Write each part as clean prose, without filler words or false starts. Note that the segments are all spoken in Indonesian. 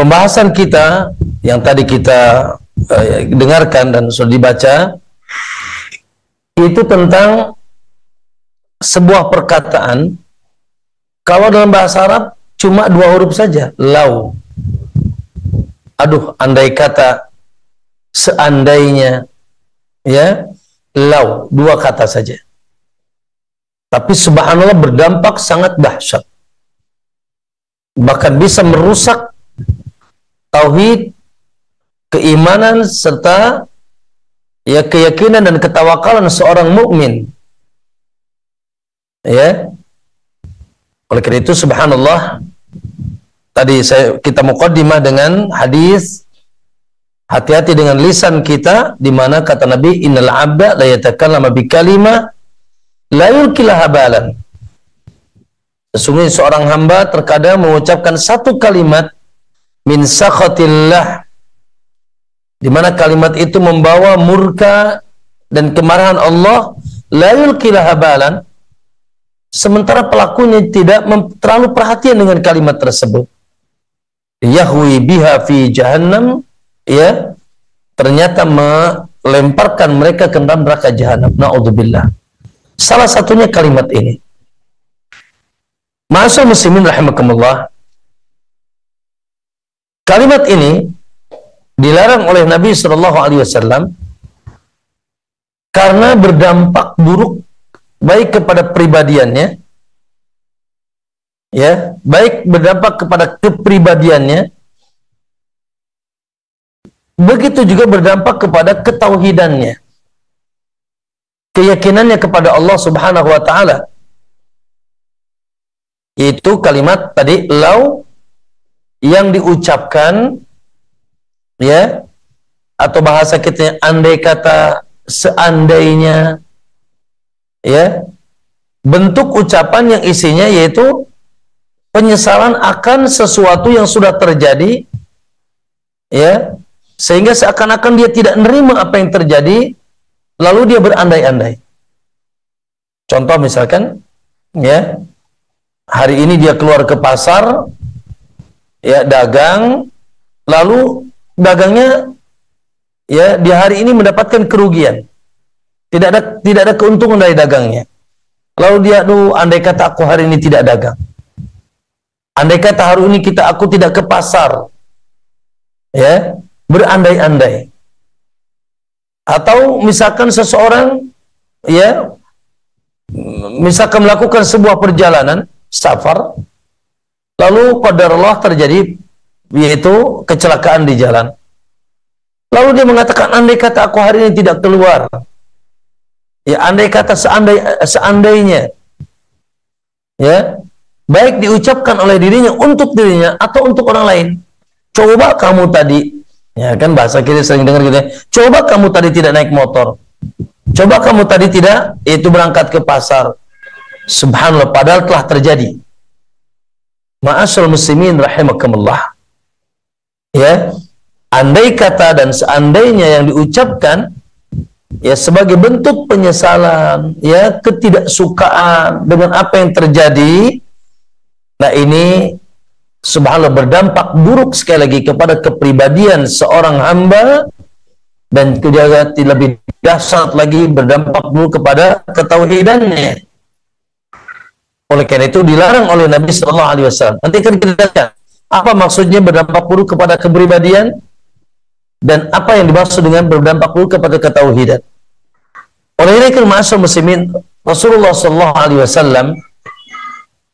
pembahasan kita yang tadi kita dengarkan dan sudah dibaca itu tentang sebuah perkataan kalau dalam bahasa Arab cuma 2 huruf saja, lau. Aduh, andai kata, seandainya, ya, lau, 2 kata saja. Tapi subhanallah berdampak sangat dahsyat. Bahkan bisa merusak tauhid, keimanan serta ya keyakinan dan ketawakalan seorang mukmin. Ya. Oleh karena itu subhanallah tadi kita muqaddimah dengan hadis hati-hati dengan lisan kita, di mana kata Nabi innal 'abda la yatakallamu bi kalimah la yulqilaha balan. Sesungguhnya seorang hamba terkadang mengucapkan satu kalimat min sakhatillah, di mana kalimat itu membawa murka dan kemarahan Allah, la yulqilaha balan, sementara pelakunya tidak terlalu perhatian dengan kalimat tersebut. Yahwi biha fi jahannam, ya, ternyata melemparkan mereka ke dalam neraka jahanam. Na'udzubillah. Salah satunya kalimat ini. Ma'asyiral muslimin rahimakumullah. Kalimat ini dilarang oleh Nabi sallallahu alaihi wasallam karena berdampak buruk baik kepada pribadiannya, ya, baik berdampak kepada kepribadiannya, begitu juga berdampak kepada ketauhidannya, keyakinannya kepada Allah Subhanahu wa taala. Yaitu kalimat tadi lau yang diucapkan, ya, atau bahasa kita andai kata, seandainya, ya, bentuk ucapan yang isinya yaitu penyesalan akan sesuatu yang sudah terjadi, ya, sehingga seakan-akan dia tidak menerima apa yang terjadi, lalu dia berandai-andai. Contoh misalkan, ya, hari ini dia keluar ke pasar, ya, dagang, lalu dagangnya, ya, di hari ini mendapatkan kerugian. Tidak ada keuntungan dari dagangnya. Lalu dia, andai kata aku hari ini tidak dagang. Andai kata hari ini aku tidak ke pasar. Ya, berandai-andai. Atau misalkan seseorang, ya, misalkan melakukan sebuah perjalanan safar, lalu qadarullah terjadi yaitu kecelakaan di jalan. Lalu dia mengatakan andai kata aku hari ini tidak keluar. Ya, andai kata seandainya, ya, baik diucapkan oleh dirinya untuk dirinya atau untuk orang lain. Coba kamu tadi, ya kan bahasa kita sering dengar gitu ya, coba kamu tadi tidak naik motor, coba kamu tadi tidak itu berangkat ke pasar. Subhanallah, padahal telah terjadi. Ma'asyiral muslimin rahimakumullah. Ya, andai kata dan seandainya yang diucapkan, ya, sebagai bentuk penyesalan, ya, ketidaksukaan dengan apa yang terjadi. Nah, ini subhanallah berdampak buruk sekali lagi kepada kepribadian seorang hamba, dan juga lebih dahsyat lagi berdampak buruk kepada ketauhidannya. Oleh karena itu dilarang oleh Nabi sallallahu alaihi wasallam. Nanti kan kita lihat apa maksudnya berdampak buruk kepada kepribadian dan apa yang dimaksud dengan berdampak buruk kepada ketauhidan. Oleh itu, ma'asyiral muslimin, Rasulullah sallallahu alaihi wasallam,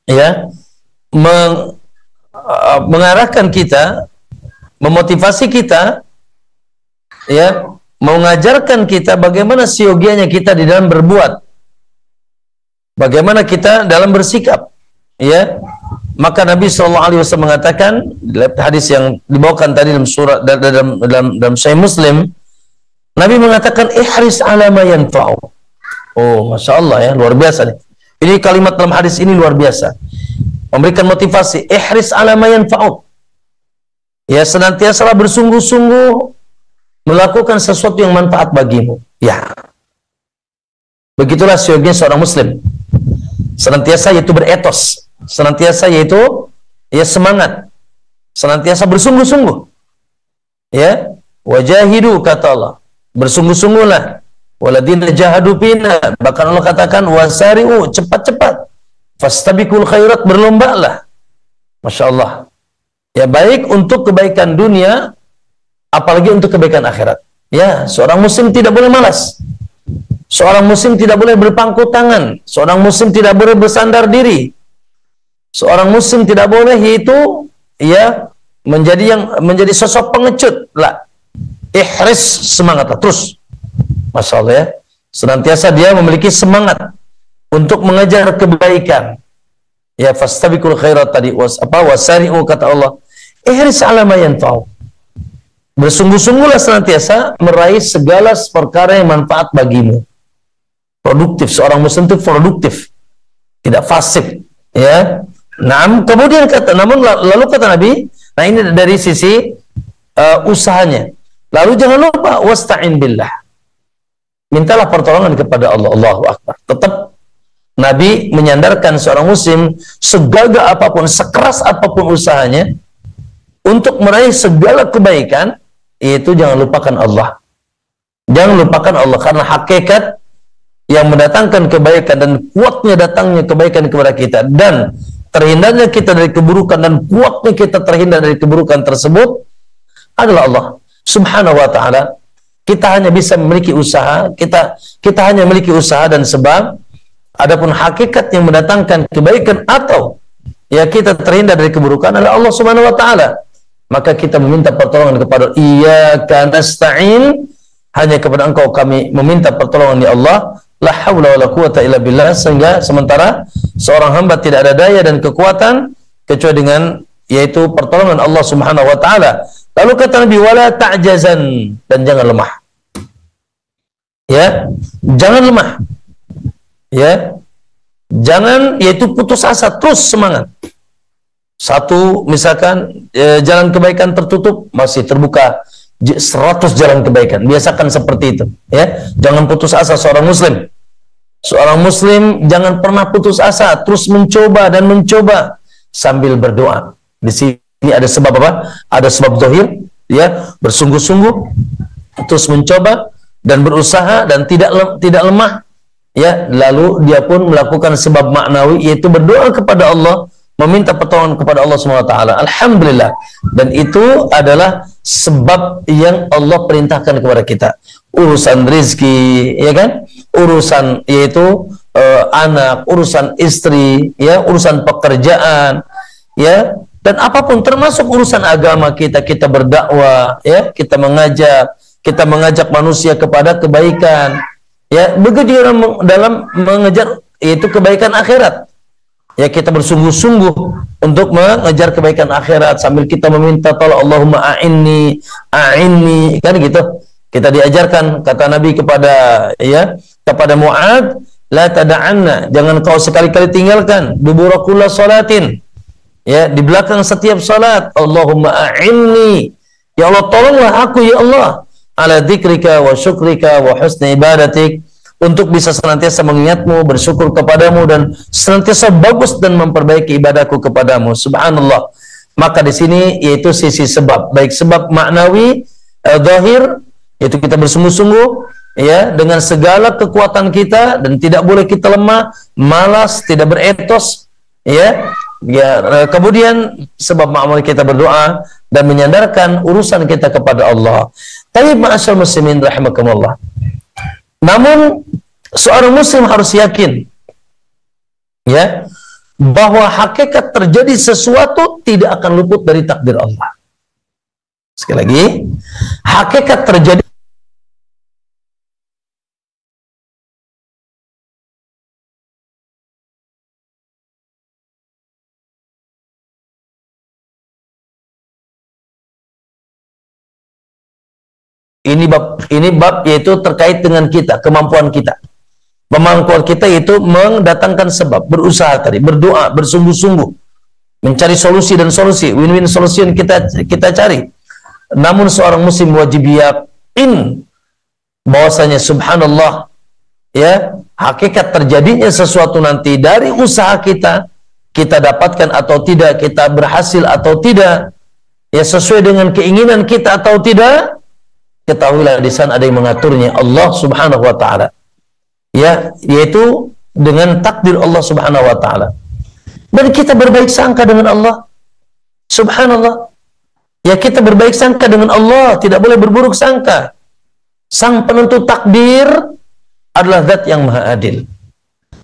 ya, mengarahkan kita, memotivasi kita, ya, mengajarkan kita bagaimana siogianya kita di dalam berbuat, bagaimana kita dalam bersikap, ya. Maka Nabi sallallahu alaihi wasallam mengatakan, hadis yang dibawakan tadi dalam surat dalam Sahih Muslim, Nabi mengatakan ihris ala ma yanfa'u. Oh, Masya Allah, ya, luar biasa nih. Ini kalimat dalam hadis ini luar biasa. Memberikan motivasi, ihris ala ma yanfa'u. Ya, senantiasa bersungguh-sungguh melakukan sesuatu yang manfaat bagimu. Ya. Begitulah sioginya seorang muslim. Senantiasa yaitu beretos, senantiasa yaitu, ya, semangat senantiasa bersungguh-sungguh. Ya, wajahidu kata Allah, bersungguh-sungguhlah. Waladina jahadu fina, bahkan Allah katakan wasari'u, cepat-cepat. Fastabiqul khairat, berlombalah. Masya Allah. Ya, baik untuk kebaikan dunia, apalagi untuk kebaikan akhirat. Ya, seorang muslim tidak boleh malas. Seorang muslim tidak boleh berpangku tangan. Seorang muslim tidak boleh bersandar diri. Seorang muslim tidak boleh itu ya menjadi sosok pengecut. Lah. Ihris, semangat terus. Masya Allah ya. Senantiasa dia memiliki semangat untuk mengejar kebaikan. Ya, fastabiqul khairat tadi wasari'u kata Allah. Ihris ala ma yanfa'u. Bersungguh-sungguhlah senantiasa meraih segala perkara yang manfaat bagimu. Produktif, seorang muslim itu produktif, tidak fasik, ya. Nah, kemudian lalu kata Nabi, nah ini dari sisi usahanya. Lalu jangan lupa wasta'in billah. Mintalah pertolongan kepada Allah. Allahu Akbar. Tetap Nabi menyandarkan seorang muslim segagah apapun, sekeras apapun usahanya untuk meraih segala kebaikan, itu jangan lupakan Allah. Jangan lupakan Allah, karena hakikat yang mendatangkan kebaikan dan kuatnya datangnya kebaikan kepada kita dan terhindarnya kita dari keburukan dan kuatnya kita terhindar dari keburukan tersebut adalah Allah Subhanahu wa ta'ala. Kita hanya bisa memiliki usaha, kita hanya memiliki usaha dan sebab. Adapun hakikat yang mendatangkan kebaikan atau ya kita terhindar dari keburukan adalah Allah Subhanahu wa ta'ala. Maka kita meminta pertolongan kepada Iyyaka nasta'in, hanya kepada Engkau kami meminta pertolongan ya Allah. La haula wala quwata illa billah, sehingga sementara seorang hamba tidak ada daya dan kekuatan kecuali dengan yaitu pertolongan Allah Subhanahu wa taala. Lalu kata Nabi, wala ta'jazan, dan jangan lemah. Ya, jangan lemah. Ya. Jangan yaitu putus asa, terus semangat. Satu misalkan jalan kebaikan tertutup, masih terbuka 100 jalan kebaikan. Biasakan seperti itu, ya. Jangan putus asa seorang muslim. Seorang muslim jangan pernah putus asa, terus mencoba dan mencoba sambil berdoa. Di sini ada sebab apa? Ada sebab zahir, ya, bersungguh-sungguh, terus mencoba dan berusaha dan tidak lemah, ya. Lalu dia pun melakukan sebab maknawi, yaitu berdoa kepada Allah, meminta pertolongan kepada Allah SWT. Alhamdulillah. Dan itu adalah sebab yang Allah perintahkan kepada kita. Urusan rizki, ya kan? Urusan yaitu anak, urusan istri, ya, urusan pekerjaan, ya, dan apapun termasuk urusan agama kita berdakwah, ya, kita mengajak manusia kepada kebaikan, ya, begitu dalam mengejar yaitu kebaikan akhirat. Ya, kita bersungguh-sungguh untuk mengejar kebaikan akhirat sambil kita meminta tolong Allahumma a'inni, kan gitu. Kita diajarkan kata Nabi kepada Mu'ad, la tada'anna, jangan kau sekali-kali tinggalkan dubura kulli salatin, ya, di belakang setiap salat, Allahumma a'inni, ya Allah tolonglah aku ya Allah, ala dzikrika wa syukrika wa husni ibadatik, untuk bisa senantiasa mengingatmu, bersyukur kepadamu, dan senantiasa bagus dan memperbaiki ibadahku kepadamu. Subhanallah. Maka di sini yaitu sisi sebab, baik sebab maknawi, zahir, yaitu kita bersungguh-sungguh, ya, dengan segala kekuatan kita, dan tidak boleh kita lemah, malas, tidak beretos, ya. Ya, kemudian sebab maknawi kita berdoa dan menyandarkan urusan kita kepada Allah. Tapi ma'asyar muslimin rahimakumullah. Namun seorang muslim harus yakin, ya, bahwa hakikat terjadi sesuatu tidak akan luput dari takdir Allah. Sekali lagi, hakikat terjadi ini bab yaitu terkait dengan kita, kemampuan kita. Kemampuan kita itu mendatangkan sebab, berusaha tadi, berdoa, bersungguh-sungguh, mencari solusi dan solusi, win-win solution kita cari. Namun seorang muslim wajib yakin bahwasanya subhanallah, ya, hakikat terjadinya sesuatu nanti dari usaha kita dapatkan atau tidak, kita berhasil atau tidak, ya sesuai dengan keinginan kita atau tidak, ketahuilah di sana ada yang mengaturnya, Allah Subhanahu wa taala. Ya, yaitu dengan takdir Allah Subhanahu wa taala. Dan kita berbaik sangka dengan Allah. Subhanallah. Ya, kita berbaik sangka dengan Allah, tidak boleh berburuk sangka. Sang penentu takdir adalah zat yang maha adil.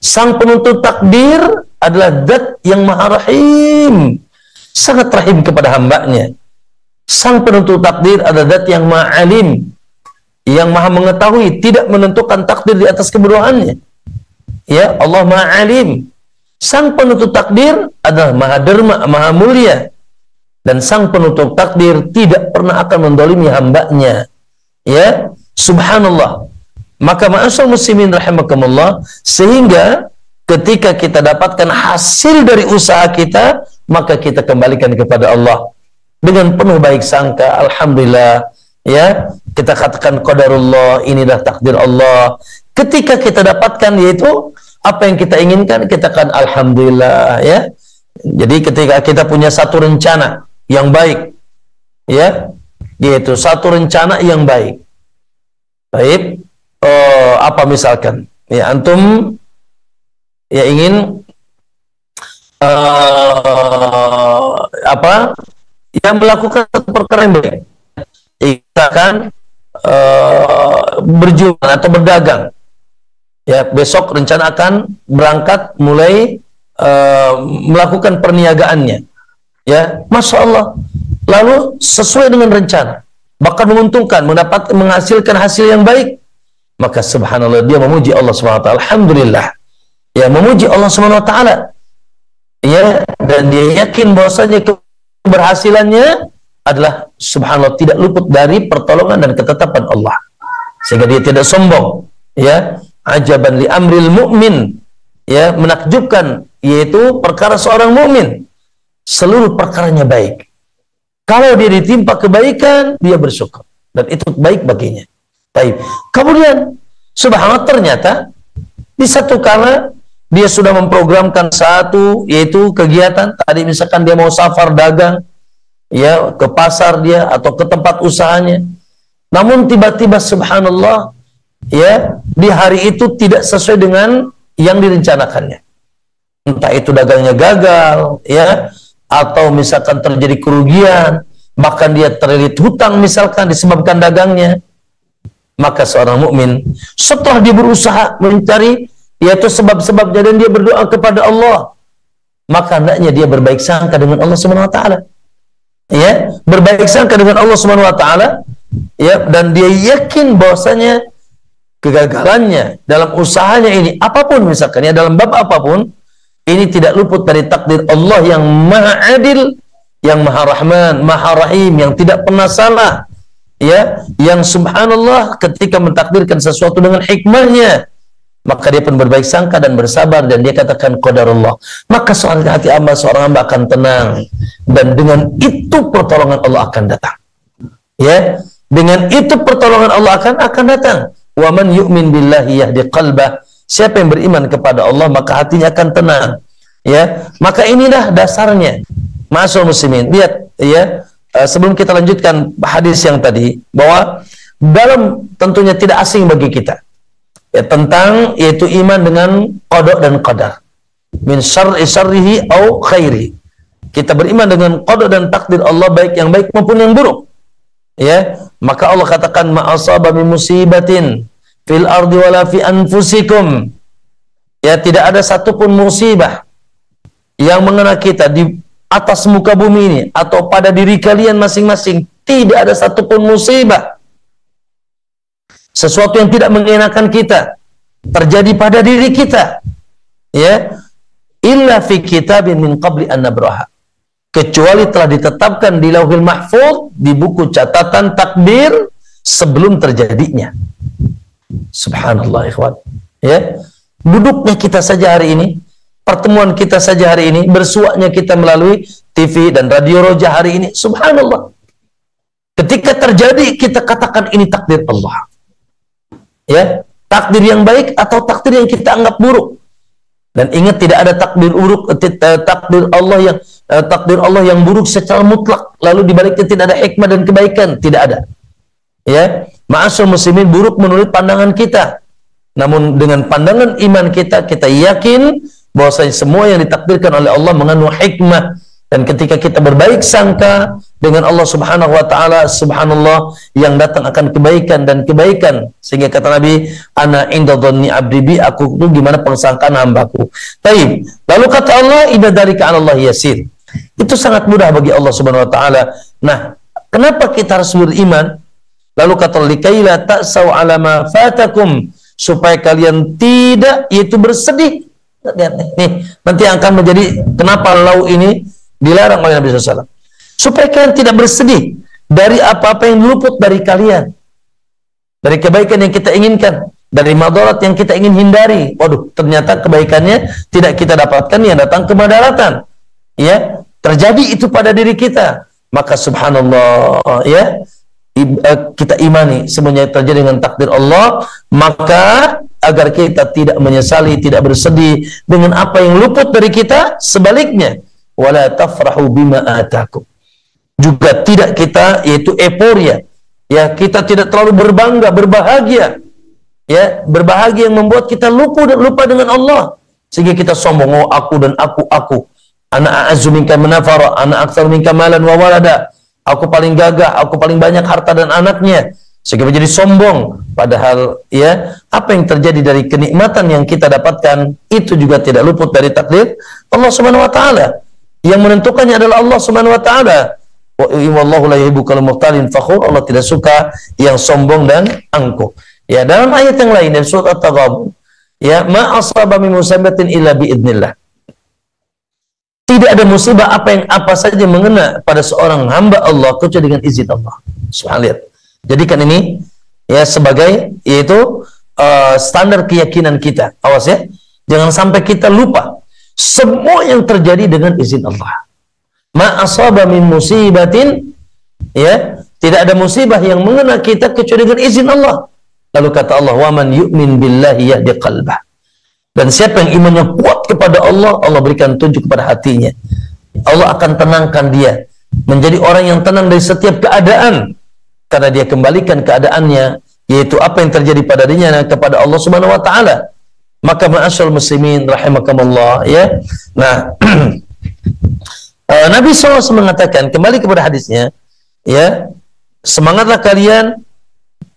Sang penentu takdir adalah zat yang maha rahim, sangat rahim kepada hambanya. Sang penentu takdir adalah zat yang maha alim, yang maha mengetahui, tidak menentukan takdir di atas kebodohannya. Ya, Allah maha alim. Sang penentu takdir adalah maha derma, maha mulia. Dan sang penutup takdir tidak pernah akan mendolimi hambanya. Ya, subhanallah. Maka ma'asyal muslimin rahimakumullah, sehingga ketika kita dapatkan hasil dari usaha kita, maka kita kembalikan kepada Allah dengan penuh baik sangka. Alhamdulillah, ya, kita katakan qadarullah, inilah takdir Allah. Ketika kita dapatkan yaitu apa yang kita inginkan, kita katakan alhamdulillah, ya. Jadi ketika kita punya satu rencana yang baik, ya, yaitu satu rencana yang baik. Baik, apa misalkan, ya, antum ya ingin apa, yang melakukan satu perkara yang baik, kita akan berjualan atau berdagang. Ya, besok rencana akan berangkat mulai melakukan perniagaannya. Ya, Masya Allah. Lalu sesuai dengan rencana, bahkan menguntungkan, menghasilkan hasil yang baik, maka subhanallah dia memuji Allah SWT. Alhamdulillah. Ya, memuji Allah SWT. Ya, dan dia yakin bahwasanya keberhasilannya adalah subhanallah tidak luput dari pertolongan dan ketetapan Allah. Sehingga dia tidak sombong. Ya, ajaban li amril mu'min. Ya, menakjubkan yaitu perkara seorang mukmin. Seluruh perkaranya baik. Kalau dia ditimpa kebaikan, dia bersyukur. Dan itu baik baginya. Baik. Kemudian, subhanallah, ternyata di satu kala dia sudah memprogramkan satu, yaitu kegiatan. Tadi misalkan dia mau safar dagang, ya, ke pasar dia atau ke tempat usahanya. Namun tiba-tiba subhanallah, ya, di hari itu tidak sesuai dengan yang direncanakannya. Entah itu dagangnya gagal, ya, atau misalkan terjadi kerugian, bahkan dia terlilit hutang misalkan disebabkan dagangnya. Maka seorang mukmin setelah dia berusaha mencari yaitu sebab-sebabnya dan dia berdoa kepada Allah, maka hendaknya dia berbaik sangka dengan Allah Subhanahu wa taala. Ya, berbaik sangka dengan Allah Subhanahu wa taala, ya, dan dia yakin bahwasanya kegagalannya dalam usahanya ini, apapun misalkan, ya, dalam bab apapun, ini tidak luput dari takdir Allah yang maha adil, yang maha rahman, maha rahim, yang tidak pernah salah, ya, yang subhanallah ketika mentakdirkan sesuatu dengan hikmahnya, maka dia pun berbaik sangka dan bersabar, dan dia katakan qadarullah. Maka hati seorang hamba akan tenang, dan dengan itu pertolongan Allah akan datang. Ya, dengan itu pertolongan Allah akan datang. Wa man yu'min billahi yahdi qalbah. Siapa yang beriman kepada Allah, maka hatinya akan tenang. Ya, maka inilah dasarnya. Ma'asyiral muslimin, lihat, ya, sebelum kita lanjutkan hadis yang tadi, bahwa dalam tentunya tidak asing bagi kita, ya, tentang yaitu iman dengan qada dan qadar, min syarrihi au khairi. Kita beriman dengan qada dan takdir Allah, baik yang baik maupun yang buruk. Ya, maka Allah katakan ma asaba min musibatin fil ardi wala fi anfusikum. Ya, tidak ada satupun musibah yang mengenai kita di atas muka bumi ini atau pada diri kalian masing-masing. Tidak ada satupun musibah, sesuatu yang tidak mengenakan kita, terjadi pada diri kita, ya, illa fi kitabin min qabli an nabraha, kecuali telah ditetapkan di Lauhil Mahfuz, di buku catatan takdir sebelum terjadinya. Subhanallah, ikhwan. Ya, duduknya kita saja hari ini, pertemuan kita saja hari ini, bersuaknya kita melalui TV dan radio Roja hari ini, subhanallah. Ketika terjadi, kita katakan ini takdir Allah. Ya, takdir yang baik atau takdir yang kita anggap buruk. Dan ingat, tidak ada takdir buruk, takdir Allah yang takdir Allah yang buruk secara mutlak, lalu dibaliknya tidak ada hikmah dan kebaikan, tidak ada. Ya, ma'asyar muslimin, buruk menurut pandangan kita. Namun dengan pandangan iman kita, kita yakin bahwasanya semua yang ditakdirkan oleh Allah mengandung hikmah. Dan ketika kita berbaik sangka dengan Allah Subhanahu wa taala, subhanallah, yang datang akan kebaikan dan kebaikan. Sehingga kata Nabi, ana inda dhanni abdi bi, aku itu gimana pengsangkaan hambaku. Baik. Lalu kata Allah, idza dzalika 'ala Allah yasir. Itu sangat mudah bagi Allah Subhanahu wa taala. Nah, kenapa kita harus beriman? Lalu kata Allah, likaila ta'sau 'ala ma fatakum, supaya kalian tidak yaitu bersedih. Lihat nih, nanti akan menjadi kenapa lau ini dilarang oleh Nabi SAW, supaya kalian tidak bersedih dari apa-apa yang luput dari kalian, dari kebaikan yang kita inginkan, dari madarat yang kita ingin hindari. Waduh, ternyata kebaikannya tidak kita dapatkan, yang datang kemudaratan. Ya, terjadi itu pada diri kita. Maka subhanallah, ya, kita imani semuanya terjadi dengan takdir Allah. Maka agar kita tidak menyesali, tidak bersedih dengan apa yang luput dari kita, sebaliknya, wala tafrahu bima atakum, juga tidak kita yaitu euforia, ya, kita tidak terlalu berbangga, berbahagia, ya, berbahagia yang membuat kita lupa dengan Allah, sehingga kita sombong, oh aku dan aku, ana a'azzu minka manafara, ana aktsar minka malan wa walada, aku paling gagah, aku paling banyak harta dan anaknya, sehingga menjadi sombong. Padahal, ya, apa yang terjadi dari kenikmatan yang kita dapatkan itu juga tidak luput dari takdir Allah Subhanahu wa taala. Yang menentukannya adalah Allah Subhanahu wa taala. Wallahu la yuhibbul mukhtalin fakhur. Allah tidak suka yang sombong dan angkuh. Ya, dalam ayat yang lain dari surat At-Taghabun, ya, ma asaba min musibatin illa bi idznillah. Tidak ada musibah apa saja mengena pada seorang hamba Allah kecuali dengan izin Allah. Subhanallah. Jadikan ini, ya, sebagai yaitu standar keyakinan kita. Awas, ya, jangan sampai kita lupa semua yang terjadi dengan izin Allah. Ma asaba min musibatin, ya, tidak ada musibah yang mengena kita kecuali dengan izin Allah. Lalu kata Allah, wa man yu'min billahi yahdi qalbah. Dan siapa yang imannya kuat kepada Allah, Allah berikan tunjuk kepada hatinya. Allah akan tenangkan dia menjadi orang yang tenang dari setiap keadaan, karena dia kembalikan keadaannya, yaitu apa yang terjadi pada dirinya, kepada Allah Subhanahu wa taala. Maka ma'asyarul muslimin rahimakumullah, ya. Nah, Nabi SAW mengatakan, kembali kepada hadisnya, ya, semangatlah kalian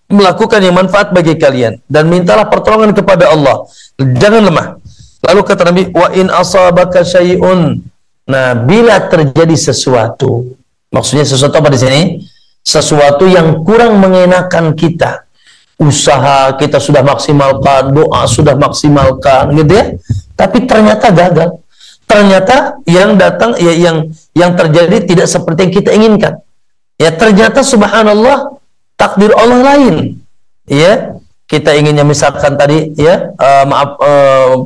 melakukan yang manfaat bagi kalian dan mintalah pertolongan kepada Allah, jangan lemah. Lalu kata Nabi, wa in asabaka syai'un, nah, bila terjadi sesuatu, maksudnya sesuatu apa di sini? Sesuatu yang kurang mengenakan kita. Usaha kita sudah maksimalkan, doa sudah maksimalkan, gitu ya, tapi ternyata gagal. Ternyata yang datang, ya, yang terjadi tidak seperti yang kita inginkan. Ya, ternyata subhanallah takdir Allah lain. Ya, kita inginnya misalkan tadi, ya,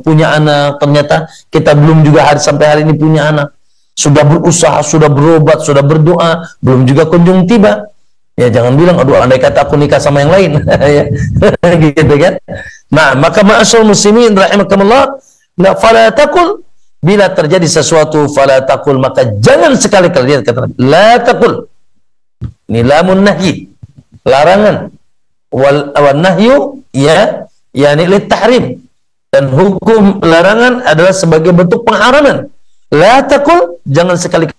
punya anak, ternyata kita belum juga sampai hari ini punya anak. Sudah berusaha, sudah berobat, sudah berdoa, belum juga kunjung tiba. Ya, jangan bilang, aduh, andai kata aku nikah sama yang lain. Ya, gitu kan. Nah, maka ma'asyarul muslimin rahimakumullah, la fala taqul, bila terjadi sesuatu fala taqul, maka jangan sekali-kali, lihat kata Nabi, la taqul. Ini lamun nahyi, larangan. Wal nahyu, ya, yani lit tahrim. Dan hukum larangan adalah sebagai bentuk pengharaman. La taqul, jangan sekali-kali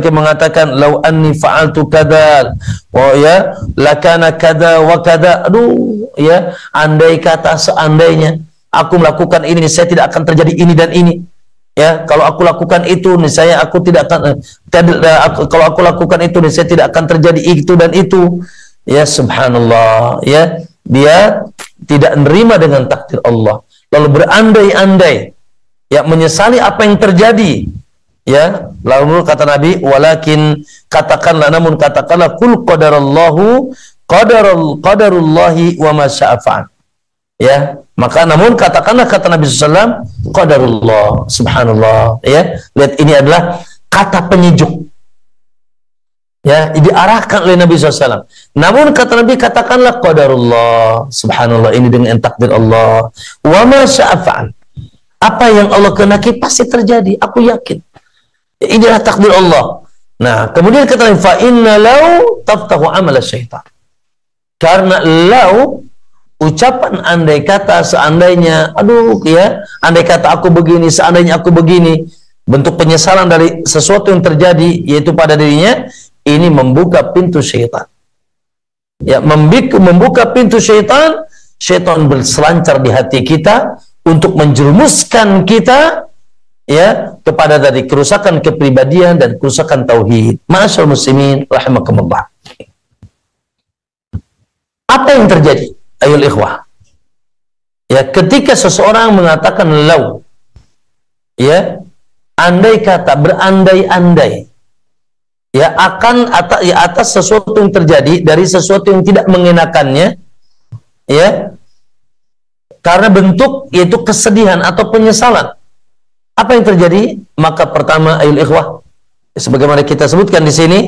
mengatakan lau anni fa'altu kada, oh, ya, lakana kada wa kada, aduh, ya, andai kata seandainya aku melakukan ini, saya tidak akan terjadi ini dan ini, ya, kalau aku lakukan itu, saya aku tidak akan, kalau aku lakukan itu, saya tidak akan terjadi itu dan itu, ya, subhanallah, ya, dia tidak menerima dengan takdir Allah, lalu berandai-andai, ya, menyesali apa yang terjadi. Ya, lalu kata Nabi, walakin, katakanlah, namun katakanlah, kul qadarallahu qadarullahi wa ma syaa fa'al. Ya, maka namun katakanlah, kata Nabi SAW, qadarullah, subhanallah. Ya, lihat, ini adalah kata penyejuk. Ya, diarahkan oleh Nabi SAW. Namun kata Nabi, katakanlah qadarullah, subhanallah, ini dengan takdir Allah. Wa ma syaa fa'al. Apa yang Allah kehendaki pasti terjadi, aku yakin. Inilah takdir Allah. Nah, kemudian kata fa inna law taftahu amal syaitan. Karena law, ucapan andai kata, seandainya, aduh ya, andai kata aku begini, seandainya aku begini, bentuk penyesalan dari sesuatu yang terjadi yaitu pada dirinya, ini membuka pintu syaitan. Ya, membuka pintu syaitan, syaitan berselancar di hati kita untuk menjerumuskan kita ya kepada dari kerusakan kepribadian dan kerusakan tauhid. Ma'asyiral muslimin rahimakumullah. Apa yang terjadi? Ayol ikhwah. Ya, ketika seseorang mengatakan law, ya, andai kata, berandai-andai, ya akan atas sesuatu yang terjadi dari sesuatu yang tidak mengenakannya, ya, karena bentuk yaitu kesedihan atau penyesalan. Apa yang terjadi? Maka pertama, ayol ikhwah, sebagaimana kita sebutkan di sini,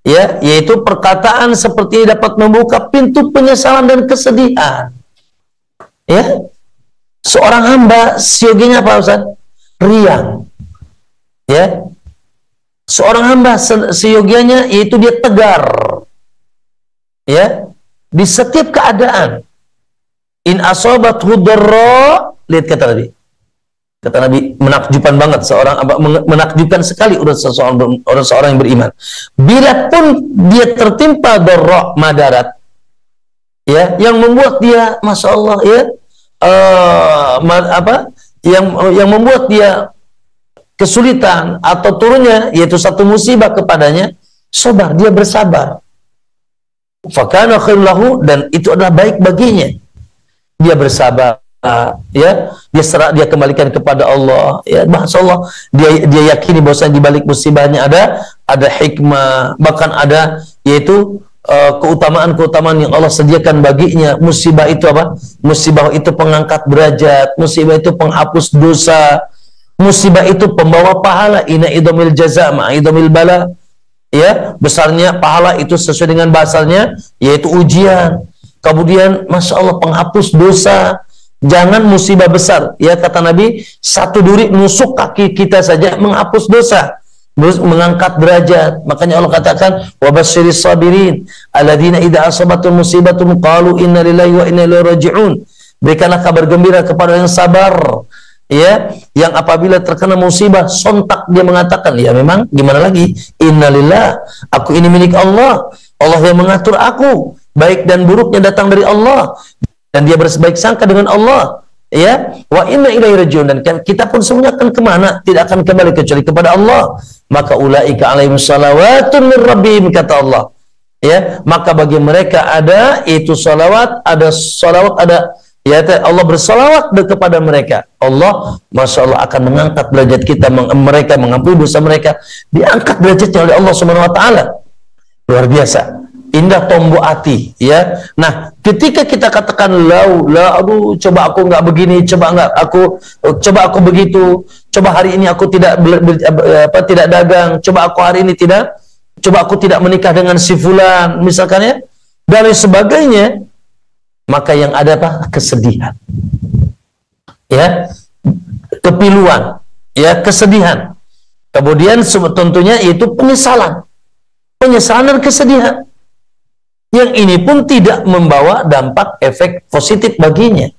ya, yaitu perkataan seperti ini dapat membuka pintu penyesalan dan kesedihan. Ya, seorang hamba sioginya apa Ustaz? Riang. Ya, seorang hamba seyogianya yaitu dia tegar, ya, di setiap keadaan. In asobathu dharra, lihat kata Nabi menakjubkan banget, menakjubkan sekali orang yang beriman. Bila pun dia tertimpa dharra, madarat, ya, yang membuat dia, masya Allah, ya, yang membuat dia kesulitan atau turunnya yaitu satu musibah kepadanya, sabar, dia bersabar. Fakana khairul lahu, dan itu adalah baik baginya. Dia bersabar, ya, dia kembalikan kepada Allah, ya, masyaallah, dia yakini bahwasanya di balik musibahnya ada hikmah, bahkan ada yaitu keutamaan-keutamaan yang Allah sediakan baginya. Musibah itu apa? Musibah itu pengangkat derajat, musibah itu penghapus dosa, musibah itu pembawa pahala. Inna idhamil jaza ma'idhamil bala, ya, besarnya pahala itu sesuai dengan bahasanya yaitu ujian. Kemudian masya Allah penghapus dosa. Jangan musibah besar, ya, kata Nabi, satu duri nusuk kaki kita saja menghapus dosa, mengangkat derajat. Makanya Allah katakan wabasyiris sabirin alladzina idza asabatum musibatum qalu inna lillahi wa inna ilaihi raji'un. Berikanlah kabar gembira kepada yang sabar, ya, yang apabila terkena musibah sontak dia mengatakan, ya memang gimana lagi, innalillah, aku ini milik Allah, Allah yang mengatur aku, baik dan buruknya datang dari Allah, dan dia bersebaik sangka dengan Allah, ya, wa inna ilaihi raji'un, dan kita pun semuanya akan kemana? Tidak akan kembali kecuali kepada Allah. Maka ulaika alaihim salawatun min rabbihim, kata Allah, ya, maka bagi mereka ada itu salawat, ada ya, Allah bersalawat kepada mereka. Allah, masya Allah, akan mengangkat derajat kita, mereka mengampuni dosa mereka, diangkat derajatnya oleh Allah Subhanahu Wa Taala. Luar biasa, indah tombo hati, ya. Nah, ketika kita katakan aduh, coba aku nggak begini, coba aku begitu, coba hari ini aku tidak dagang, coba aku hari ini coba aku tidak menikah dengan si fulan, misalkan, ya, dan sebagainya. Maka yang ada apa? Kesedihan, ya, kepiluan, ya, kesedihan. Kemudian tentunya itu penyesalan dan kesedihan. Yang ini pun tidak membawa dampak efek positif baginya,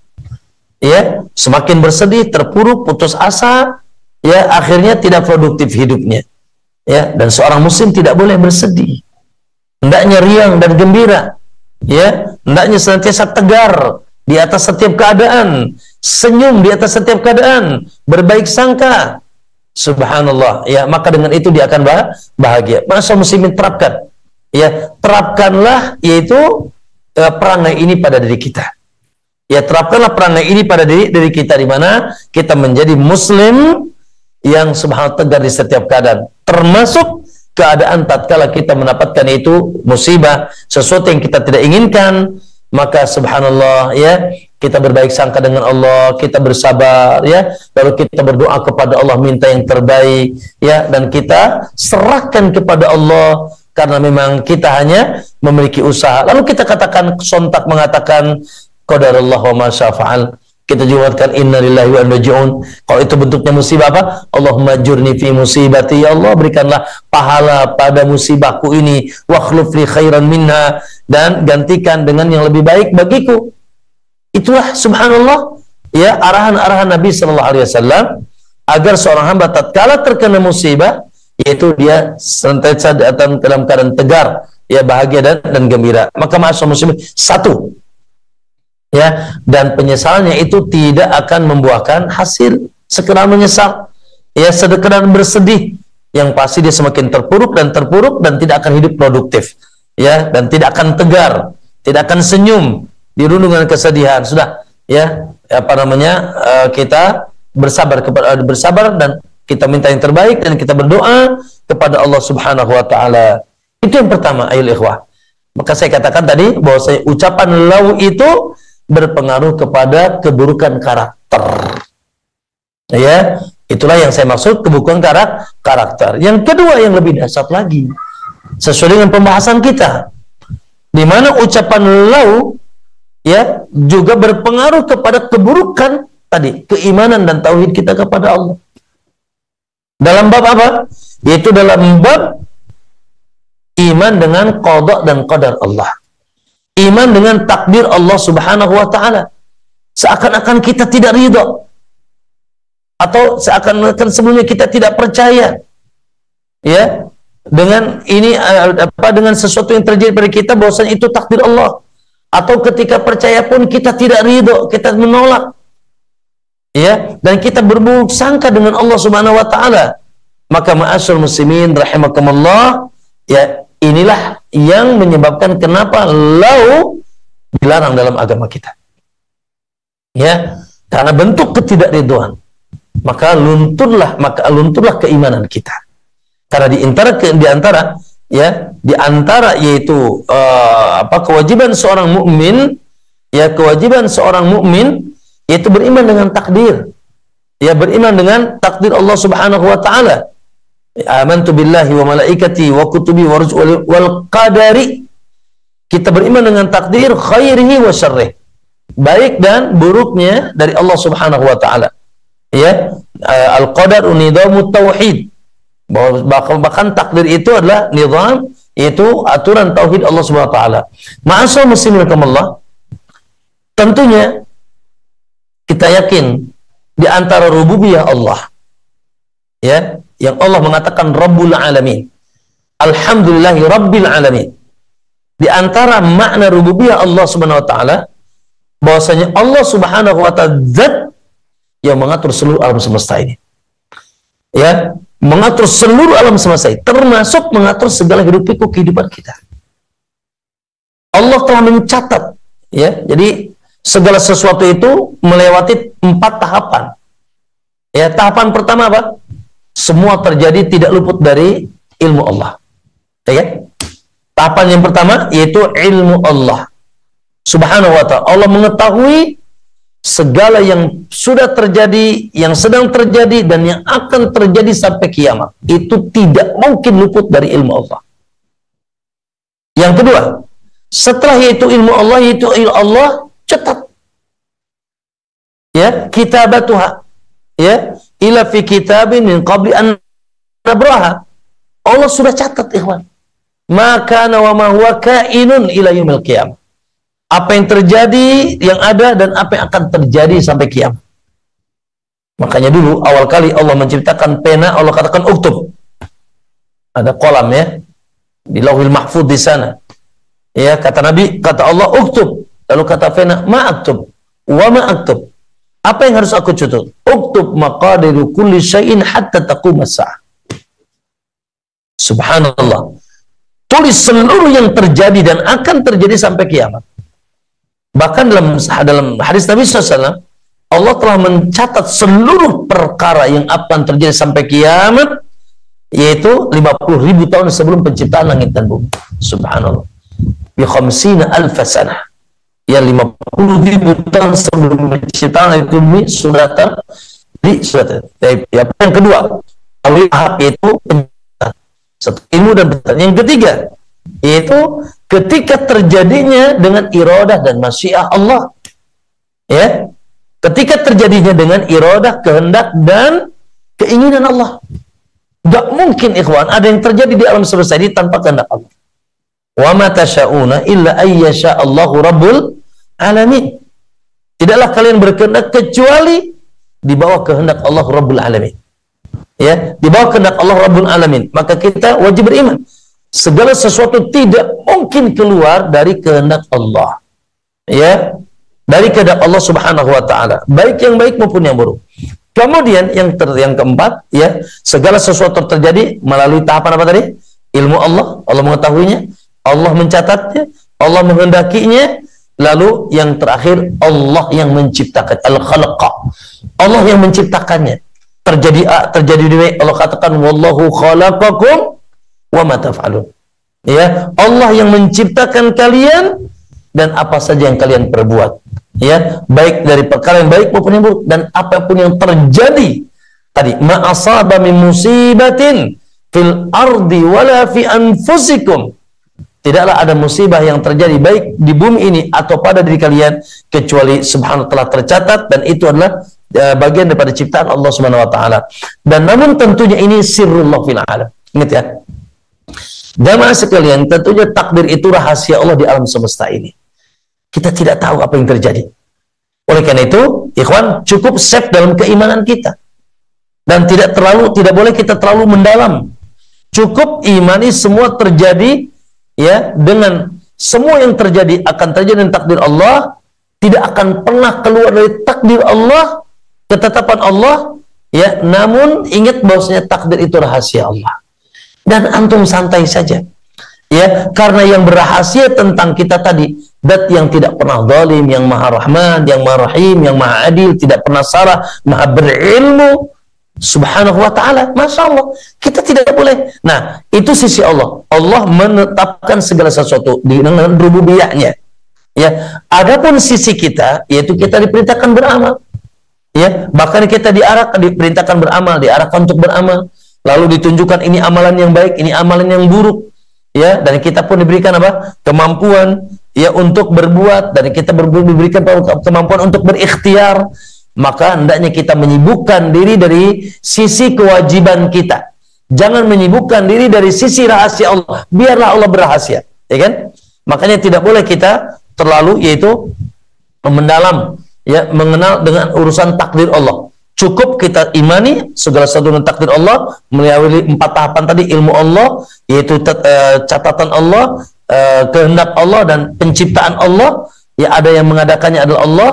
ya, semakin bersedih, terpuruk, putus asa, ya, akhirnya tidak produktif hidupnya, ya. Dan seorang muslim tidak boleh bersedih, hendaknya riang dan gembira, ya, hendaknya senantiasa tegar di atas setiap keadaan, senyum di atas setiap keadaan, berbaik sangka, subhanallah, ya. Maka dengan itu dia akan bahagia. Masa muslimin terapkan, ya, terapkanlah yaitu perangai ini pada diri kita, ya, terapkanlah perangai ini pada diri kita, di mana kita menjadi muslim yang subhanallah tegar di setiap keadaan, termasuk keadaan tatkala kita mendapatkan itu musibah, sesuatu yang kita tidak inginkan. Maka subhanallah, ya, kita berbaik sangka dengan Allah, kita bersabar, ya, lalu kita berdoa kepada Allah, minta yang terbaik, ya, dan kita serahkan kepada Allah, karena memang kita hanya memiliki usaha. Lalu kita katakan, sontak mengatakan qadarullah wa ma syafa'al, Kita juga katakan innalillahi wa inna ilaihi raji'un. Kalau itu bentuknya musibah apa? Allahumma jurni fi musibati, ya Allah berikanlah pahala pada musibahku ini, wa akhlif li khairan minha, dan gantikan dengan yang lebih baik bagiku. Itulah subhanallah ya arahan-arahan Nabi sallallahu alaihi wasallam agar seorang hamba tatkala terkena musibah yaitu dia senantiasa dalam keadaan tegar, ya bahagia dan gembira. Maka ma'asyar muslimin, satu, ya, dan penyesalannya itu tidak akan membuahkan hasil. Sekedar menyesal, ya, sekedar bersedih, yang pasti dia semakin terpuruk dan tidak akan hidup produktif, ya, dan tidak akan tegar, tidak akan senyum, dirundung dengan kesedihan. Sudah, ya, apa namanya, kita bersabar dan kita minta yang terbaik dan kita berdoa kepada Allah Subhanahu wa taala. Itu yang pertama, ayol ikhwah. Maka saya katakan tadi bahwa ucapan lau itu berpengaruh kepada keburukan karakter. Ya, itulah yang saya maksud keburukan karakter. Yang kedua yang lebih dahsyat lagi, sesuai dengan pembahasan kita, di mana ucapan lau ya juga berpengaruh kepada keburukan tadi, keimanan dan tauhid kita kepada Allah. Dalam bab apa? Yaitu dalam bab iman dengan qada dan qadar Allah. Iman dengan takdir Allah Subhanahu wa taala. Seakan-akan kita tidak ridha, atau seakan-akan sebelumnya kita tidak percaya, ya, dengan ini dengan sesuatu yang terjadi pada kita bahwasanya itu takdir Allah. Atau ketika percaya pun kita tidak ridha, kita menolak, ya, dan kita berburuk sangka dengan Allah Subhanahu wa taala. Maka ma'asyar muslimin rahimakumullah, ya, inilah yang menyebabkan kenapa lau dilarang dalam agama kita. Ya, karena bentuk ketidakridhaan, maka lunturlah keimanan kita. Karena di antara yaitu kewajiban seorang mukmin, ya, kewajiban seorang mukmin yaitu beriman dengan takdir. Ya, beriman dengan takdir Allah Subhanahu wa taala. Amantu billahi wa malaikati wa kutubi wa rusuli wal qadari. Kita beriman dengan takdir khairihi wa syarrih, baik dan buruknya dari Allah Subhanahu wa taala. Ya, al-qadar nizamu tauhid. Bahkan takdir itu adalah nizam, yaitu aturan tauhid Allah Subhanahu wa taala. Ma'asal muslimin rahimakumullah, tentunya kita yakin di antara rububiyah Allah, ya, yang Allah mengatakan Rabbul Alamin, Alhamdulillahi Rabbil Alamin. Di antara makna rububiyah Allah Subhanahu wa taala bahwasanya Allah Subhanahu wa taala zat yang mengatur seluruh alam semesta ini. Ya, mengatur seluruh alam semesta ini, termasuk mengatur segala hidup pikuk kehidupan kita. Allah telah mencatat, ya. Jadi segala sesuatu itu melewati 4 tahapan. Ya, tahapan pertama apa? Semua terjadi tidak luput dari ilmu Allah. Ya. Tahapan yang pertama yaitu ilmu Allah Subhanahu wa ta'ala. Allah mengetahui segala yang sudah terjadi, yang sedang terjadi, dan yang akan terjadi sampai kiamat. Itu tidak mungkin luput dari ilmu Allah. Yang kedua, setelah yaitu ilmu Allah, yaitu ilmu Allah cetat. Ya, kitabatuha. Ya, ila fi kitabin min qabli an nabraha. Allah sudah catat, ikhwan. Maka wa ma huwa kainun ila yaumil qiyamah. Apa yang terjadi, yang ada, dan apa yang akan terjadi sampai kiamat. Makanya dulu awal kali Allah menciptakan pena, Allah katakan uktub. Ada kolam, ya, di Lauhil Mahfuz di sana. Ya, kata Nabi, kata Allah uktub. Lalu kata pena, ma aktub. Wa ma aktub. Apa yang harus aku catat? Uktub maqadiru kulli syai'in hatta taqum as-sa'ah. Subhanallah. Tulis seluruh yang terjadi dan akan terjadi sampai kiamat. Bahkan dalam hadis Nabi SAW, Allah telah mencatat seluruh perkara yang akan terjadi sampai kiamat, yaitu 50.000 tahun sebelum penciptaan langit dan bumi. Subhanallah. Bi khamsina alfa sanah. Ya, 50.000 tahun sebelum penciptaan itu sudah ya. Yang kedua, yaitu satu ilmu dan penciptaan. Yang ketiga, yaitu ketika terjadinya dengan iradah dan masyiah Allah. Ya, Ketika terjadinya dengan iradah, kehendak dan keinginan Allah. Gak mungkin ikhwan ada yang terjadi di alam semesta ini tanpa kehendak Allah. Wa ma tasyauna illa ayyasha Allahu rabbul alamin. Tidaklah kalian berkehendak kecuali di bawah kehendak Allah Rabbul Alamin. Ya, di bawah kehendak Allah Rabbul Alamin. Maka kita wajib beriman. Segala sesuatu tidak mungkin keluar dari kehendak Allah. Ya, dari kehendak Allah Subhanahu wa taala, baik yang baik maupun yang buruk. Kemudian yang keempat, ya, segala sesuatu terjadi melalui tahapan apa tadi? Ilmu Allah, Allah mengetahuinya, Allah mencatatnya, Allah menghendakinya, lalu yang terakhir Allah yang menciptakan, al-khalaqa. Allah yang menciptakannya. Terjadi B, Allah katakan wallahu khalaqakum wa ma taf'alun. Ya, Allah yang menciptakan kalian dan apa saja yang kalian perbuat. Ya, baik dari perkara yang baik maupun yang buruk, dan apapun yang terjadi tadi, ma asaba min musibatin fil ardi wala fi anfusikum. Tidaklah ada musibah yang terjadi baik di bumi ini atau pada diri kalian kecuali subhanahu telah tercatat, dan itu adalah bagian daripada ciptaan Allah Subhanahu wa taala. Dan namun tentunya ini sirrullah fil alam. Ingat ya. Jamaah sekalian, tentunya takdir itu rahasia Allah di alam semesta ini. Kita tidak tahu apa yang terjadi. Oleh karena itu, ikhwan, cukup safe dalam keimanan kita. Dan tidak boleh kita terlalu mendalam. Cukup imani semua terjadi, ya, dengan semua yang terjadi akan terjadi dengan takdir Allah, tidak akan pernah keluar dari takdir Allah, ketetapan Allah, ya. Namun ingat bahwasanya takdir itu rahasia Allah. Dan antum santai saja. Ya, karena yang berrahasia tentang kita tadi, dat yang tidak pernah zalim, yang maha rahman, yang maha rahim, yang maha adil, tidak pernah salah, maha berilmu, subhanahu wa ta'ala. Masya Allah, kita tidak boleh. Nah, itu sisi Allah. Allah menetapkan segala sesuatu dengan rububiyahnya. Ya, adapun sisi kita, yaitu kita diperintahkan beramal. Ya, bahkan kita diperintahkan beramal, diarahkan untuk beramal. Lalu ditunjukkan ini amalan yang baik, ini amalan yang buruk. Ya, dan kita pun diberikan apa? Kemampuan, ya, untuk berbuat, dan kita diberikan kemampuan untuk berikhtiar. Maka hendaknya kita menyibukkan diri dari sisi kewajiban kita. Jangan menyibukkan diri dari sisi rahasia Allah. Biarlah Allah berrahasia, ya kan? Makanya tidak boleh kita terlalu, yaitu mendalam, ya, mengenal dengan urusan takdir Allah. Cukup kita imani segala sesuatu dengan takdir Allah melalui 4 tahapan tadi, ilmu Allah, yaitu catatan Allah, kehendak Allah, dan penciptaan Allah. Ya, ada yang mengadakannya adalah Allah.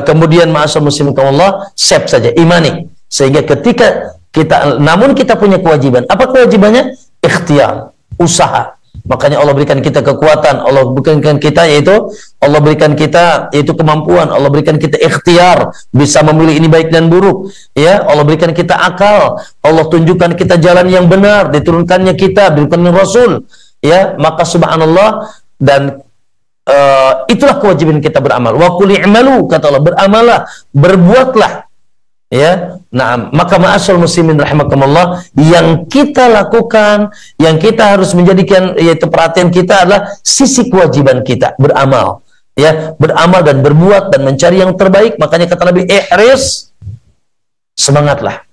Kemudian ma'asal muslim Allah, siap saja imani. Sehingga ketika kita, namun kita punya kewajiban. Apa kewajibannya? Ikhtiar, usaha. Makanya Allah berikan kita kekuatan, Allah berikan kita, yaitu Allah berikan kita yaitu kemampuan, Allah berikan kita ikhtiar, bisa memilih ini baik dan buruk. Ya, Allah berikan kita akal, Allah tunjukkan kita jalan yang benar, diturunkannya kita, diturunkannya Rasul. Ya, maka subhanallah, dan itulah kewajiban kita beramal. Wa qul i'malu, kata Allah, beramalah, berbuatlah. Ya, nah, maka ma'asyal muslimin rahimakumullah, yang kita lakukan, yang kita harus menjadikan, yaitu perhatian kita adalah sisi kewajiban kita beramal. Ya, beramal dan berbuat dan mencari yang terbaik. Makanya kata Nabi, ihris, semangatlah,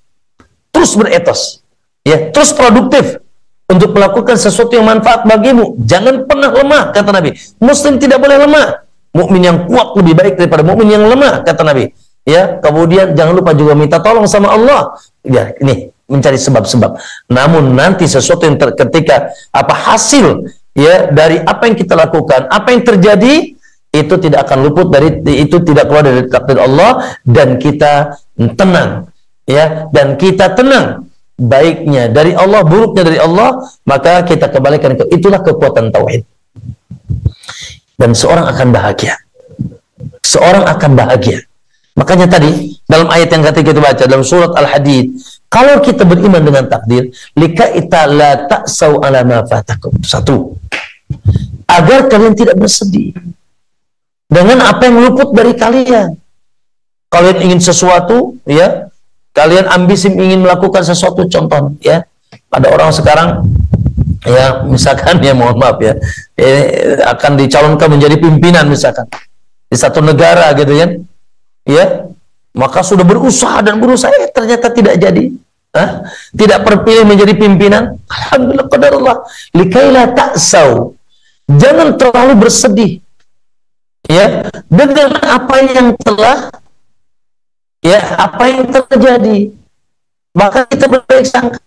terus beretos, ya, terus produktif untuk melakukan sesuatu yang manfaat bagimu. Jangan pernah lemah, kata Nabi. Muslim tidak boleh lemah. Mukmin yang kuat lebih baik daripada mukmin yang lemah, kata Nabi. Ya, kemudian jangan lupa juga minta tolong sama Allah. Ya, ini mencari sebab-sebab. Namun nanti sesuatu yang ketika apa hasil, ya, dari apa yang kita lakukan, apa yang terjadi, itu tidak akan luput dari, itu tidak keluar dari takdir Allah, dan kita tenang. Ya, dan kita tenang, baiknya dari Allah, buruknya dari Allah, maka kita kembalikan ke itulah kekuatan tauhid. Dan seorang akan bahagia. Seorang akan bahagia. Makanya tadi dalam ayat yang ketika kita baca dalam surat Al-Hadid, kalau kita beriman dengan takdir, likaita la ta'sau ala ma fatakum. 1. Agar kalian tidak bersedih dengan apa yang luput dari kalian. Kalian ingin sesuatu, ya, kalian ambisi ingin melakukan sesuatu, contoh, ya, ada orang sekarang, ya, misalkan, ya, mohon maaf, ya, akan dicalonkan menjadi pimpinan misalkan di satu negara, gitu kan. Ya, maka sudah berusaha dan berusaha, ternyata tidak jadi. Tidak terpilih menjadi pimpinan. Alhamdulillah, qadarullah. Likaila ta'sau. Jangan terlalu bersedih, ya, dengan apa yang telah, ya, apa yang terjadi. Maka kita berbaik sangka,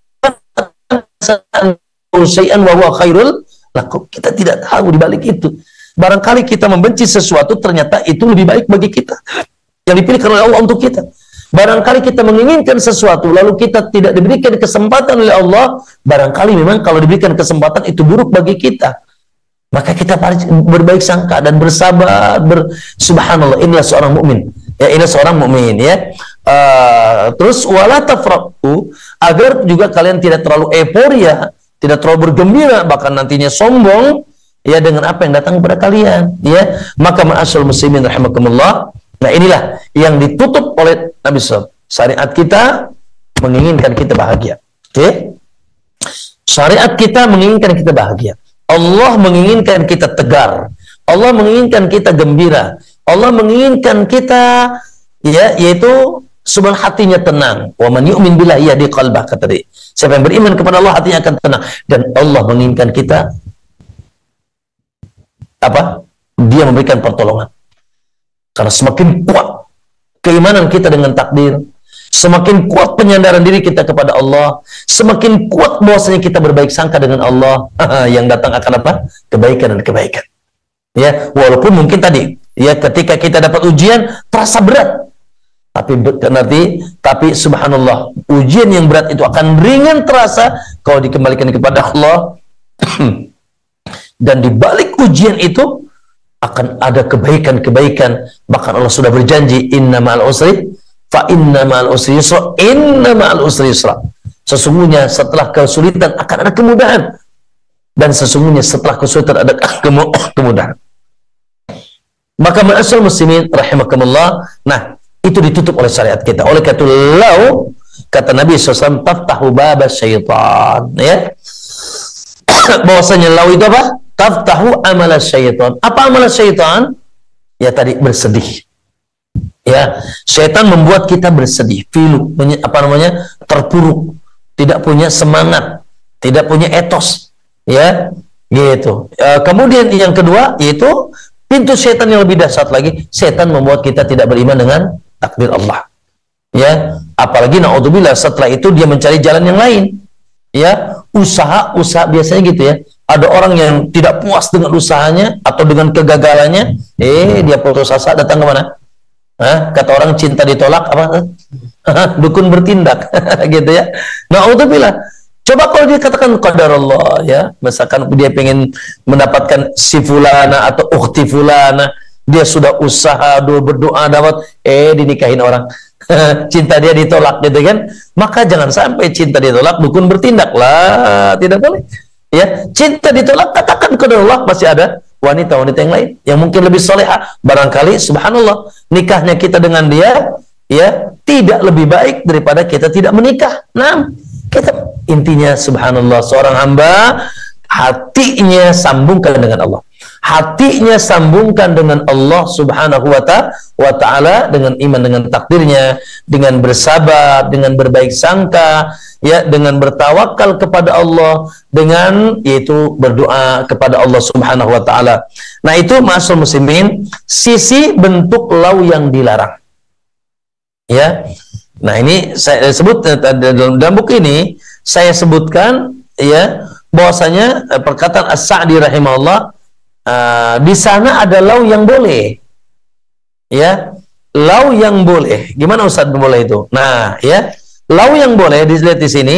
syai'an wa huwa khairul lakum. Kita tidak tahu di balik itu. Barangkali kita membenci sesuatu, ternyata itu lebih baik bagi kita, yang dipilih oleh Allah untuk kita. Barangkali kita menginginkan sesuatu, lalu kita tidak diberikan kesempatan oleh Allah, barangkali memang kalau diberikan kesempatan itu buruk bagi kita. Maka kita berbaik sangka dan bersabar, subhanallah, inilah seorang mukmin. Ya, ini seorang mukmin, ya. Terus wala tafrahu, agar juga kalian tidak terlalu euforia, tidak terlalu bergembira, bahkan nantinya sombong, ya, dengan apa yang datang kepada kalian, ya. Maka ma'asyiral muslimin rahimakumullah, nah inilah yang ditutup oleh Nabi SAW. Syariat kita menginginkan kita bahagia. Oke? Syariat kita menginginkan kita bahagia. Allah menginginkan kita tegar. Allah menginginkan kita gembira. Allah menginginkan kita, ya, yaitu subhan hatinya tenang. Wa man yu'min billahi yahdi qalbah, kata dia. Siapa yang beriman kepada Allah, hatinya akan tenang. Dan Allah menginginkan kita apa? Dia memberikan pertolongan. Karena semakin kuat keimanan kita dengan takdir, semakin kuat penyandaran diri kita kepada Allah, semakin kuat bahwasanya kita berbaik sangka dengan Allah, yang datang akan apa? Kebaikan dan kebaikan. Ya, walaupun mungkin tadi, ya, ketika kita dapat ujian terasa berat, tapi subhanallah, ujian yang berat itu akan ringan terasa kalau dikembalikan kepada Allah. Dan di balik ujian itu akan ada kebaikan-kebaikan. Bahkan Allah sudah berjanji, inna ma'al usri fa inna ma'al usri yusra, inna ma'al usri yusra. Sesungguhnya setelah kesulitan akan ada kemudahan, dan sesungguhnya setelah kesulitan ada kemudahan. Maka ma'asyiral muslimin rahimakumullah, nah itu ditutup oleh syariat kita. Oleh kata lau, kata Nabi SAW, taftahu baba syaitan, ya. Bahwasanya lau itu apa? Taftahu amala syaitan. Apa amala syaitan? Ya tadi, bersedih. Ya, syaitan membuat kita bersedih, filu, terpuruk, tidak punya semangat, tidak punya etos, ya, gitu. Kemudian yang kedua, yaitu pintu syaitan yang lebih dahsyat lagi, syaitan membuat kita tidak beriman dengan takdir Allah. Ya, apalagi naudzubillah setelah itu dia mencari jalan yang lain. Ya, usaha biasanya gitu, ya. Ada orang yang tidak puas dengan usahanya atau dengan kegagalannya, dia putus asa, datang ke mana? Kata orang cinta ditolak apa? Dukun bertindak, gitu, ya. Naudzubillah. Coba kalau dia katakan qadarullah, ya, misalkan dia pengen mendapatkan si fulana atau ukhti fulana, dia sudah usaha, berdoa dapat, dinikahin orang. Cinta dia ditolak, gitu kan? Maka jangan sampai cinta ditolak, dukun bertindak lah, tidak boleh. Ya, cinta ditolak, katakan qadarullah, masih ada wanita-wanita yang lain yang mungkin lebih salehah. Barangkali subhanallah nikahnya kita dengan dia, ya, tidak lebih baik daripada kita tidak menikah. Nah, kita intinya subhanallah, seorang hamba hatinya sambungkan dengan Allah. Hatinya sambungkan dengan Allah subhanahu wa ta'ala, dengan iman dengan takdirnya, dengan bersabar, dengan berbaik sangka, ya, dengan bertawakal kepada Allah, dengan yaitu berdoa kepada Allah subhanahu wa ta'ala. Nah itu ma'asyiral muslimin, sisi bentuk lau yang dilarang, ya. Nah ini saya sebut dalam buku ini, saya sebutkan, ya, bahwasanya perkataan As-Sa'di rahimahullah, di sana ada lau yang boleh, ya, lau yang boleh. Gimana Ustaz boleh itu? Nah, ya, lau yang boleh dilihat di sini.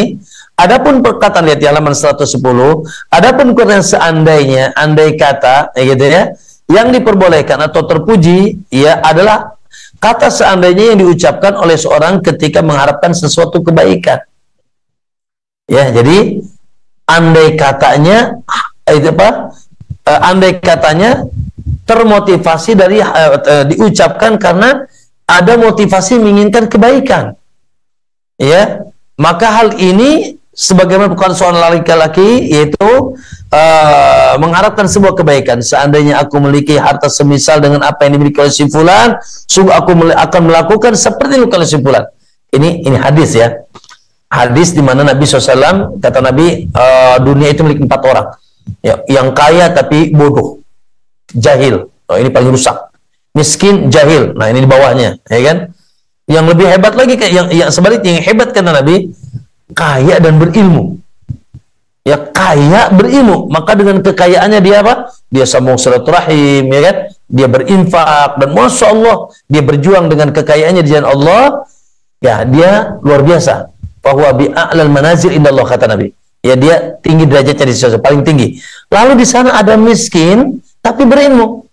Adapun perkataan, lihat di halaman 110. Adapun perkataan seandainya, andai kata, ya, gitu, ya, yang diperbolehkan atau terpuji, ya, adalah kata seandainya yang diucapkan oleh seorang ketika mengharapkan sesuatu kebaikan. Ya, jadi andai katanya itu apa? Andai katanya termotivasi dari diucapkan karena ada motivasi menginginkan kebaikan, ya, maka hal ini sebagaimana bukan seorang laki-laki, yaitu mengharapkan sebuah kebaikan. Seandainya aku memiliki harta semisal dengan apa yang dimiliki oleh si fulan, sungguh aku akan melakukan seperti yang dilakukan si fulan. Ini hadis ya. Hadis di mana Nabi SAW kata Nabi, dunia itu milik 4 orang. Ya, yang kaya tapi bodoh, jahil. Oh, ini paling rusak. Miskin, jahil. Nah, ini di bawahnya, ya kan? Yang lebih hebat lagi, yang sebaliknya, yang hebat kata Nabi, kaya dan berilmu. Ya, kaya berilmu, maka dengan kekayaannya dia apa? Dia sambung silaturahim, ya kan? Dia berinfak, dan masya Allah dia berjuang dengan kekayaannya di jalan Allah. Ya, dia luar biasa. Bahwa bi'a'lal manazil indallah, kata Nabi. Ya, dia tinggi derajatnya di sisi paling tinggi. Lalu di sana ada miskin tapi berilmu.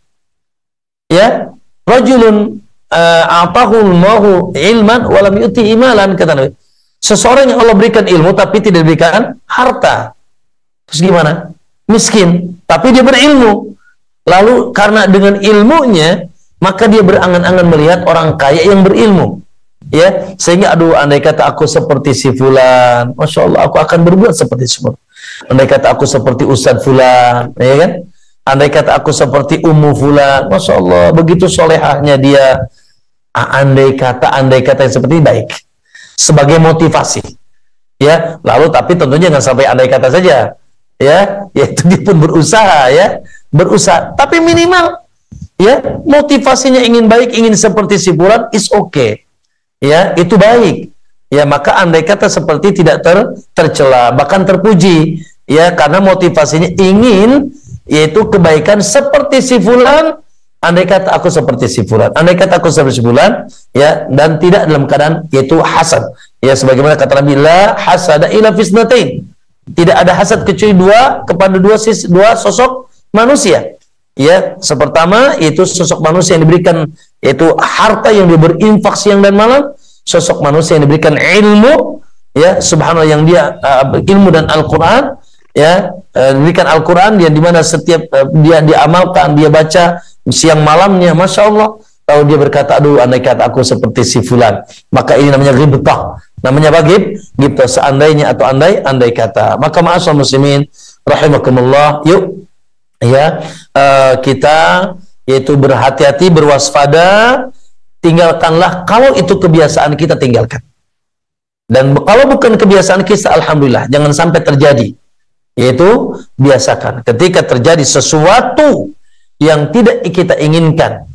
Ya, rajulun a'tahul mahu ilman walam yu'ti imalan, kata Nabi. Seseorang yang Allah berikan ilmu tapi tidak berikan harta. Terus gimana? Miskin tapi dia berilmu. Lalu karena dengan ilmunya maka dia berangan-angan melihat orang kaya yang berilmu. Ya, sehingga aduh, andai kata aku seperti si fulan, masya Allah aku akan berbuat seperti semua. Andai kata aku seperti Ustadz fulan, ya kan? Andai kata aku seperti Ummu fulan, masya Allah begitu solehahnya dia. Andai kata yang seperti ini baik, sebagai motivasi. Ya, lalu tapi tentunya jangan sampai andai kata saja. Ya, yaitu dia pun berusaha, ya, berusaha. Tapi minimal, ya, motivasinya ingin baik, ingin seperti si fulan, is okay. Ya, itu baik. Ya, maka andai kata seperti tidak tercela, bahkan terpuji, ya, karena motivasinya ingin yaitu kebaikan seperti si fulan. Andai kata aku seperti si fulan, andai kata aku seperti si fulan, ya, dan tidak dalam keadaan yaitu hasad. Ya, sebagaimana kata Nabi, la hasada ila fisnatain. Tidak ada hasad kecuali kepada dua sosok manusia. Ya, pertama yaitu sosok manusia yang diberikan yaitu harta yang dia berinfak siang dan malam, sosok manusia yang diberikan ilmu, ya, subhanallah, yang dia ilmu dan Al-Qur'an, ya, diberikan Al-Qur'an yang dimana setiap dia diamalkan, dia baca siang malamnya, masya Allah. Lalu dia berkata, aduh, andai kata aku seperti si fulan, maka ini namanya ghibtah, namanya ghibtah, seandainya atau andai kata. Maka ma'asyiral muslimin rahimakumullah, yuk, ya, kita yaitu berhati-hati, berwaspada, tinggalkanlah kalau itu kebiasaan kita, tinggalkan. Dan kalau bukan kebiasaan kita, alhamdulillah, jangan sampai terjadi. Yaitu biasakan ketika terjadi sesuatu yang tidak kita inginkan,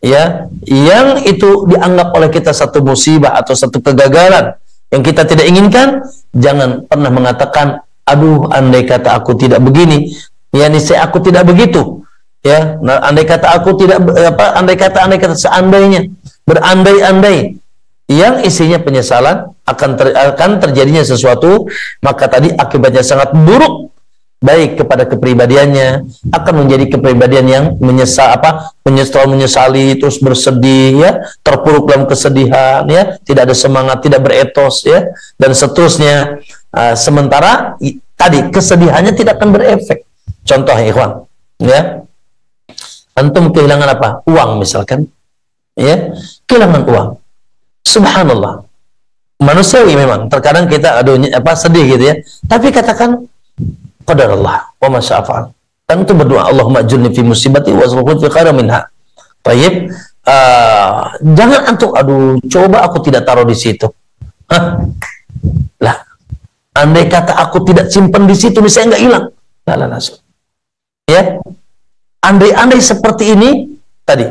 ya, yang itu dianggap oleh kita satu musibah atau satu kegagalan yang kita tidak inginkan, jangan pernah mengatakan, aduh, andai kata aku tidak begini, ya, niscaya aku tidak begitu, ya. Nah, andai kata aku tidak andai kata seandainya, berandai-andai yang isinya penyesalan akan terjadinya sesuatu, maka tadi akibatnya sangat buruk, baik kepada kepribadiannya, akan menjadi kepribadian yang menyesali, terus bersedih, ya, terpuruk dalam kesedihan, ya, tidak ada semangat, tidak beretos, ya, dan seterusnya. Sementara tadi kesedihannya tidak akan berefek. Contoh, ikhwan, ya, antum kehilangan apa? Uang misalkan, ya, kehilangan uang. Subhanallah, manusiawi memang terkadang kita sedih gitu, ya, tapi katakan qadarullah wa ma syaa fa'al. Dan itu berdoa, Allahumma ajurni fi musibati wa azghfir fi khairin minha. Baik, jangan antum, aduh, coba aku tidak taruh di situ. Hah? Lah, andai kata aku tidak simpan di situ, misalnya nggak hilang. Langsung. Ya, andai-andai seperti ini tadi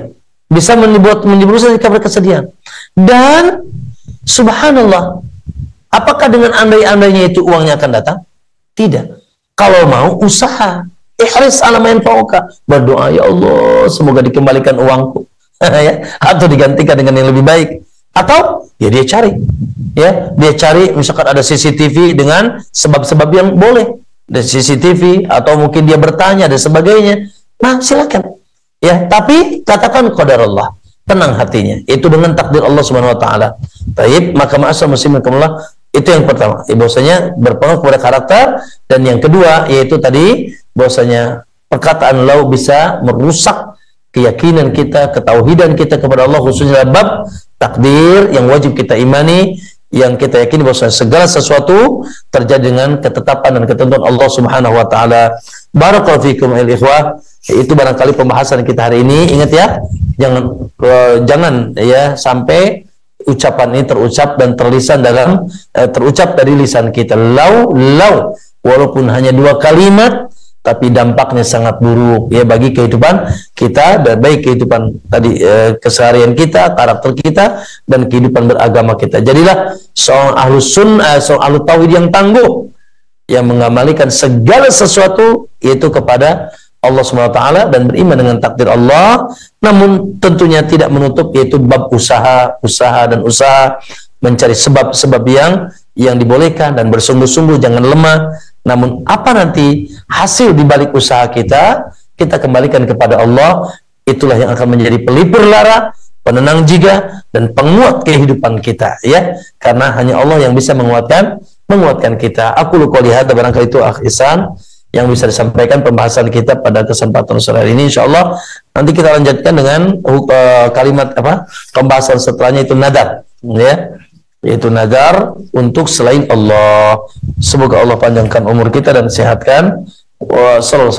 bisa menimbulkan kabar kesedihan. Dan subhanallah, apakah dengan andai-andainya itu uangnya akan datang? Tidak. Kalau mau usaha, ihris ala ma yanfa'uka, berdoa, ya Allah semoga dikembalikan uangku, ya, atau digantikan dengan yang lebih baik, atau ya dia cari, misalkan ada CCTV dengan sebab-sebab yang boleh, ada CCTV, atau mungkin dia bertanya dan sebagainya. Nah, silakan, ya, tapi katakan qadarullah, tenang hatinya, itu dengan takdir Allah Subhanahu wa taala. Baik, maka ma'asyiral muslimin rahimakumullah, itu yang pertama, bahwasanya berpengaruh kepada karakter. Dan yang kedua yaitu tadi, bahwasanya perkataan lau bisa merusak keyakinan kita, ketauhidan kita kepada Allah, khususnya bab takdir yang wajib kita imani, yang kita yakini bahwa segala sesuatu terjadi dengan ketetapan dan ketentuan Allah Subhanahu wa taala. Barakallahu fikum ayuhal ikhwah. Itu barangkali pembahasan kita hari ini. Ingat ya, jangan ya sampai ucapan ini terucap dan terlisan dalam terucap dari lisan kita. Lau walaupun hanya 2 kalimat, tapi dampaknya sangat buruk ya bagi kehidupan kita dan baik kehidupan tadi keseharian kita, karakter kita, dan kehidupan beragama kita. Jadilah seorang ahlus sunnah, seorang ahlu tauhid yang tangguh, yang mengamalikan segala sesuatu yaitu kepada Allah SWT dan beriman dengan takdir Allah, namun tentunya tidak menutup yaitu bab usaha dan usaha mencari sebab-sebab yang dibolehkan dan bersungguh-sungguh, jangan lemah. Namun apa nanti hasil dibalik usaha kita kembalikan kepada Allah. Itulah yang akan menjadi pelipur lara, penenang jiwa, dan penguat kehidupan kita ya, karena hanya Allah yang bisa menguatkan kita. Aku lupa lihat barangkali itu Akh Ihsan yang bisa disampaikan pembahasan kita pada kesempatan sore ini. Insyaallah nanti kita lanjutkan dengan kalimat pembahasan setelahnya, itu nadar ya, yaitu nadar untuk selain Allah. Semoga Allah panjangkan umur kita dan sehatkan. Wassalamualaikum.